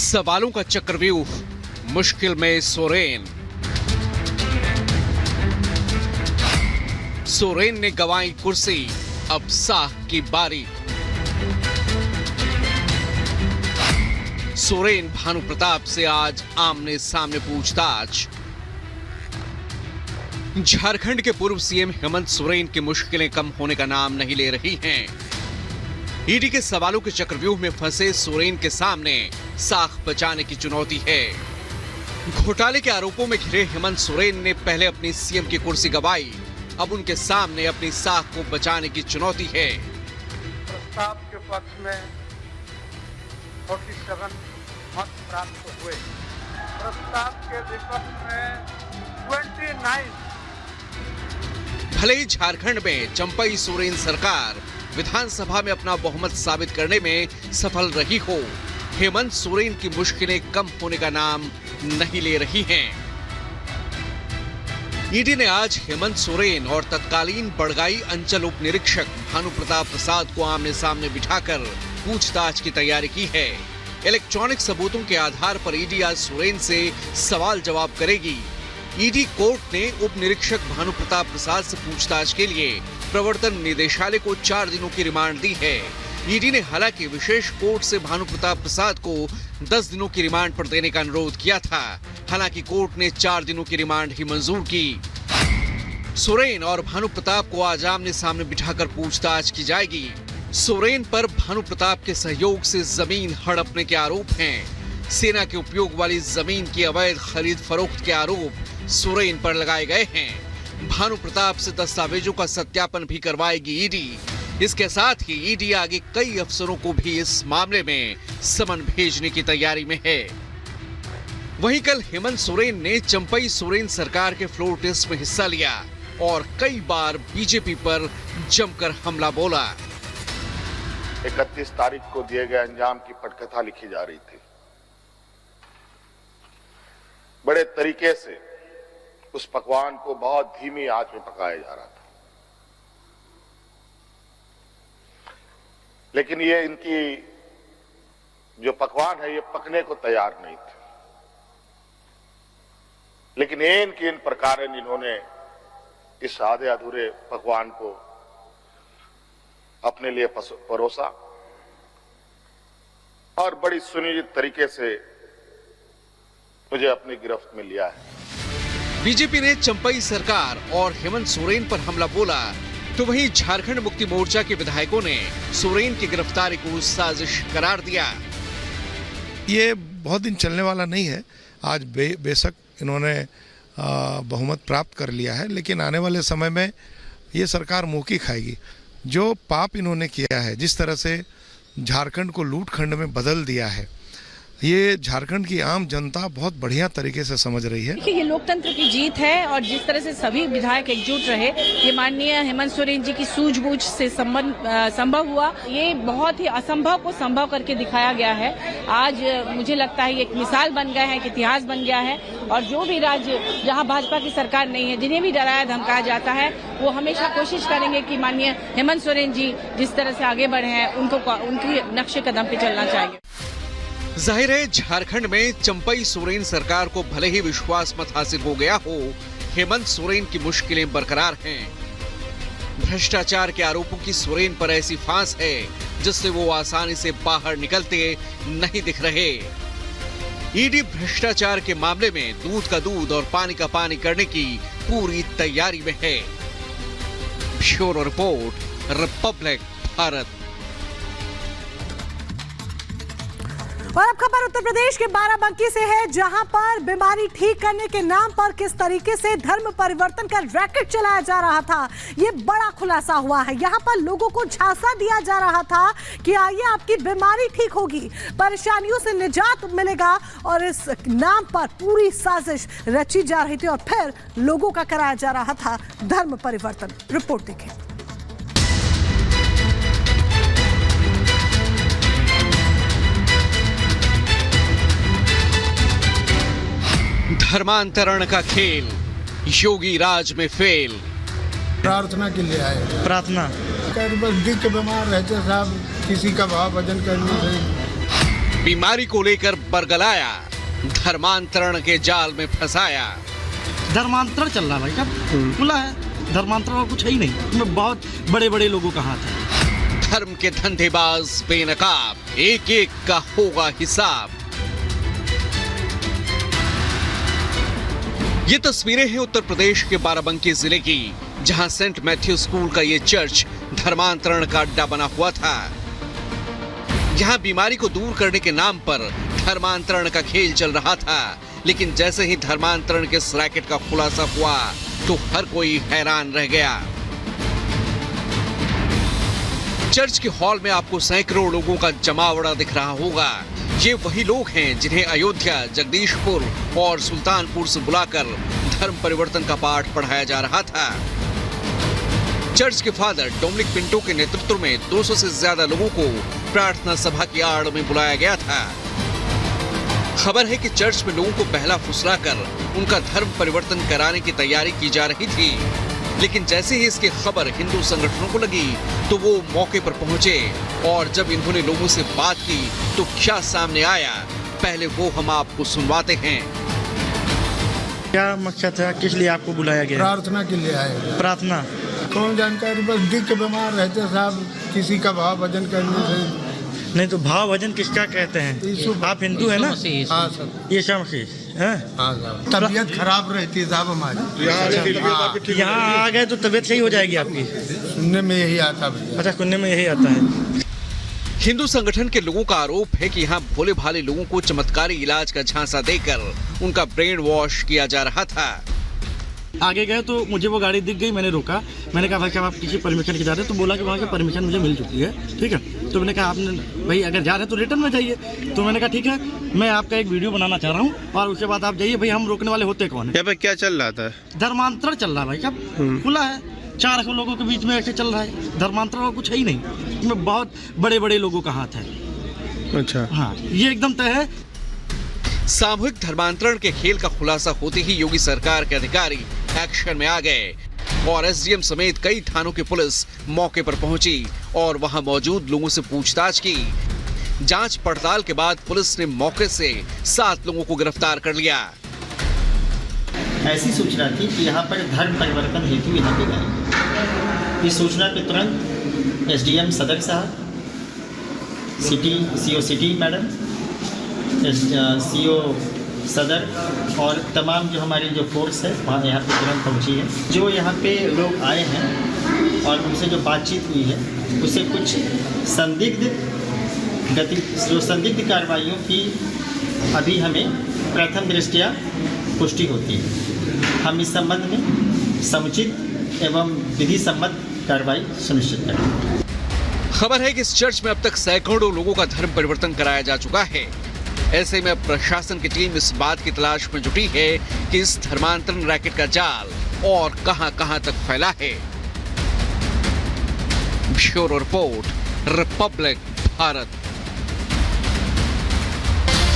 सवालों का चक्रव्यूह, मुश्किल में सोरेन। सोरेन ने गंवाई कुर्सी, अब साह की बारी। सोरेन भानु प्रताप से आज आमने सामने पूछताछ। झारखंड के पूर्व सीएम हेमंत सोरेन की मुश्किलें कम होने का नाम नहीं ले रही हैं। ईडी के सवालों के चक्रव्यूह में फंसे सोरेन के सामने साख बचाने की चुनौती है। घोटाले के आरोपों में घिरे हेमंत सोरेन ने पहले अपनी सीएम की कुर्सी गंवाई, अब उनके सामने अपनी साख को बचाने की चुनौती है। प्रस्ताव के पक्ष में 47 मत प्राप्त हुए, प्रस्ताव के विपक्ष में 29। भले ही झारखंड में चंपई सोरेन सरकार विधानसभा में अपना बहुमत साबित करने में सफल रही हो, हेमंत सोरेन की मुश्किलें कम होने का नाम नहीं ले रही हैं। ईडी ने आज हेमंत सोरेन और तत्कालीन बड़गाई अंचल उप निरीक्षक भानु प्रताप प्रसाद को आमने सामने बिठाकर पूछताछ की तैयारी की है। इलेक्ट्रॉनिक सबूतों के आधार पर ईडी आज सोरेन से सवाल जवाब करेगी। ईडी कोर्ट ने उप निरीक्षक भानु प्रताप प्रसाद से पूछताछ के लिए प्रवर्तन निदेशालय को 4 दिनों की रिमांड दी है। ईडी ने हालांकि विशेष कोर्ट से भानु प्रताप प्रसाद को 10 दिनों की रिमांड पर देने का अनुरोध किया था। हालांकि कोर्ट ने 4 दिनों की रिमांड ही मंजूर की। सोरेन और भानु प्रताप को आज आमने सामने बिठाकर पूछताछ की जाएगी। सोरेन पर भानु प्रताप के सहयोग से जमीन हड़पने के आरोप हैं। सेना के उपयोग वाली जमीन की अवैध खरीद फरोख्त के आरोप सोरेन पर लगाए गए हैं। भानु प्रताप से दस्तावेजों का सत्यापन भी करवाएगी ईडी। इसके साथ ही ईडी आगे कई अफसरों को भी इस मामले में समन भेजने की तैयारी में है। वहीं कल हेमंत सोरेन ने चंपई सोरेन सरकार के फ्लोर टेस्ट में हिस्सा लिया और कई बार बीजेपी पर जमकर हमला बोला। 31 तारीख को दिए गए अंजाम की पटकथा लिखी जा रही थी। बड़े तरीके से उस पकवान को बहुत धीमी आंच में पकाया जा रहा था, लेकिन ये इनकी जो पकवान है ये पकने को तैयार नहीं थे। लेकिन इनकी इन प्रकार इन्होंने इस आधे अधूरे पकवान को अपने लिए परोसा और बड़ी सुनियोजित तरीके से मुझे अपनी गिरफ्त में लिया है। बीजेपी ने चंपई सरकार और हेमंत सोरेन पर हमला बोला, तो वहीं झारखंड मुक्ति मोर्चा के विधायकों ने सोरेन की गिरफ्तारी को साजिश करार दिया। ये बहुत दिन चलने वाला नहीं है। आज बेशक इन्होंने बहुमत प्राप्त कर लिया है, लेकिन आने वाले समय में ये सरकार मुंह की खाएगी। जो पाप इन्होंने किया है, जिस तरह से झारखंड को लूट खंड में बदल दिया है, ये झारखंड की आम जनता बहुत बढ़िया तरीके से समझ रही है। ये लोकतंत्र की जीत है और जिस तरह से सभी विधायक एकजुट रहे, ये माननीय हेमंत सोरेन जी की सूझबूझ से संभव हुआ। ये बहुत ही असंभव को संभव करके दिखाया गया है। आज मुझे लगता है ये एक मिसाल बन गया है, एक इतिहास बन गया है। और जो भी राज्य जहाँ भाजपा की सरकार नहीं है, जिन्हें भी डराया धमकाया जाता है, वो हमेशा कोशिश करेंगे कि माननीय हेमंत सोरेन जी जिस तरह से आगे बढ़े हैं, उनकी नक्शे कदम पे चलना चाहिए। जाहिर है झारखंड में चंपई सोरेन सरकार को भले ही विश्वास मत हासिल हो गया हो, हेमंत सोरेन की मुश्किलें बरकरार हैं। भ्रष्टाचार के आरोपों की सोरेन पर ऐसी फांस है जिससे वो आसानी से बाहर निकलते नहीं दिख रहे। ईडी भ्रष्टाचार के मामले में दूध का दूध और पानी का पानी करने की पूरी तैयारी में है। Bureau report, Republic Bharat. और अब खबर उत्तर प्रदेश के बाराबंकी से है, जहां पर बीमारी ठीक करने के नाम पर किस तरीके से धर्म परिवर्तन का रैकेट चलाया जा रहा था, ये बड़ा खुलासा हुआ है। यहां पर लोगों को झांसा दिया जा रहा था कि आइए आपकी बीमारी ठीक होगी, परेशानियों से निजात मिलेगा, और इस नाम पर पूरी साजिश रची जा रही थी और फिर लोगों का कराया जा रहा था धर्म परिवर्तन। रिपोर्ट देखें। धर्मांतरण का खेल योगी राज में फेल। प्रार्थना के लिए आए। प्रार्थना बस दिल के बीमार रहते साहब, किसी का भाव भजन करने से बीमारी को लेकर बरगलाया, धर्मांतरण के जाल में फंसाया। धर्मांतरण चल रहा भाई, कब खुला है धर्मांतरण और कुछ है ही नहीं, इसमें बहुत बड़े बड़े लोगों का हाथ है। धर्म के धंधेबाज बेनकाब, एक एक का होगा हिसाब। ये तस्वीरें हैं उत्तर प्रदेश के बाराबंकी जिले की, जहां सेंट मैथ्यू स्कूल का ये चर्च धर्मांतरण का अड्डा बना हुआ था। यहां बीमारी को दूर करने के नाम पर धर्मांतरण का खेल चल रहा था, लेकिन जैसे ही धर्मांतरण के इस रैकेट का खुलासा हुआ तो हर कोई हैरान रह गया। चर्च के हॉल में आपको सैकड़ों लोगों का जमावड़ा दिख रहा होगा। ये वही लोग हैं जिन्हें अयोध्या, जगदीशपुर और सुल्तानपुर से बुलाकर धर्म परिवर्तन का पाठ पढ़ाया जा रहा था। चर्च के फादर डोमिनिक पिंटो के नेतृत्व में 200 से ज्यादा लोगों को प्रार्थना सभा की आड़ में बुलाया गया था। खबर है कि चर्च में लोगों को बहला फुसलाकर उनका धर्म परिवर्तन कराने की तैयारी की जा रही थी, लेकिन जैसे ही इसकी खबर हिंदू संगठनों को लगी तो वो मौके पर पहुंचे और जब इन्होंने लोगों से बात की तो क्या सामने आया, पहले वो हम आपको सुनवाते हैं। क्या मकसद है, किस लिए आपको बुलाया गया? प्रार्थना के लिए आए हैं। प्रार्थना कौन जानकारी, बस दिल के बीमार रहते साहब, किसी का भाव भजन करने से। नहीं तो भाव भजन किसका कहते हैं? आप हिंदू है ना? हाँ सर, यीशु मसीह हैं? हाँ साहब, तबीयत खराब रहती है साहब हमारी। यहाँ आ गए तो तबीयत सही हो जाएगी आपकी? सुनने में यही आता भैया। अच्छा, सुनने में यही आता है। हिंदू संगठन के लोगों का आरोप है कि यहाँ भोले भाले लोगों को चमत्कारी इलाज का झांसा देकर उनका ब्रेन वॉश किया जा रहा था। आगे गए तो मुझे वो गाड़ी दिख गई, मैंने रोका। मैंने कहा भाई साहब आप किसी परमिशन के जा रहे हैं? तो बोला कि वहाँ की परमिशन मुझे मिल चुकी है, ठीक है। तो मैंने कहा आपने भाई अगर जा रहे हैं तो रिटर्न में जाइए। तो मैंने कहा ठीक है, मैं आपका एक वीडियो बनाना चाह रहा हूँ और उसके बाद आप जाइए। भाई हम रोकने वाले होते कौन है? यहाँ पे क्या चल रहा था? धर्मांतरण चल रहा है भाई साहब, खुला है, 4 लोगों के बीच में ऐसे चल रहा है। धर्मांतरण और कुछ है ही नहीं, इसमें बहुत बड़े बड़े लोगों का हाथ है। अच्छा, हाँ, ये एकदम तय है। सामूहिक धर्मांतरण के खेल का खुलासा होते ही योगी सरकार के अधिकारी एक्शन में आ गए और एसडीएम समेत कई थानों की पुलिस मौके पर पहुंची और वहां मौजूद लोगों से पूछताछ की। जांच पड़ताल के बाद पुलिस ने मौके से 7 लोगों को गिरफ्तार कर लिया। ऐसी सूचना थी कि यहाँ पर धर्म परिवर्तन हेतु यहाँ पे गए। इस सूचना पे तुरंत एसडीएम सदर साहब, सीओ सिटी मैडम, सीओ सदर और तमाम जो हमारी जो फोर्स है वहाँ यहाँ पे तुरंत पहुँची है। जो यहाँ पे लोग आए हैं और उनसे जो बातचीत हुई है उससे कुछ संदिग्ध कार्रवाइयों की अभी हमें प्रथम दृष्टया पुष्टि होती है। हम इस संबंध में समुचित एवं विधि सम्मत कार्रवाई सुनिश्चित करेंगे। खबर है कि इस चर्च में अब तक सैकड़ों लोगों का धर्म परिवर्तन कराया जा चुका है। ऐसे में अब प्रशासन की टीम इस बात की तलाश में जुटी है कि इस धर्मांतरण रैकेट का जाल और कहां-कहां तक फैला है। Bureau report, Republic Bharat.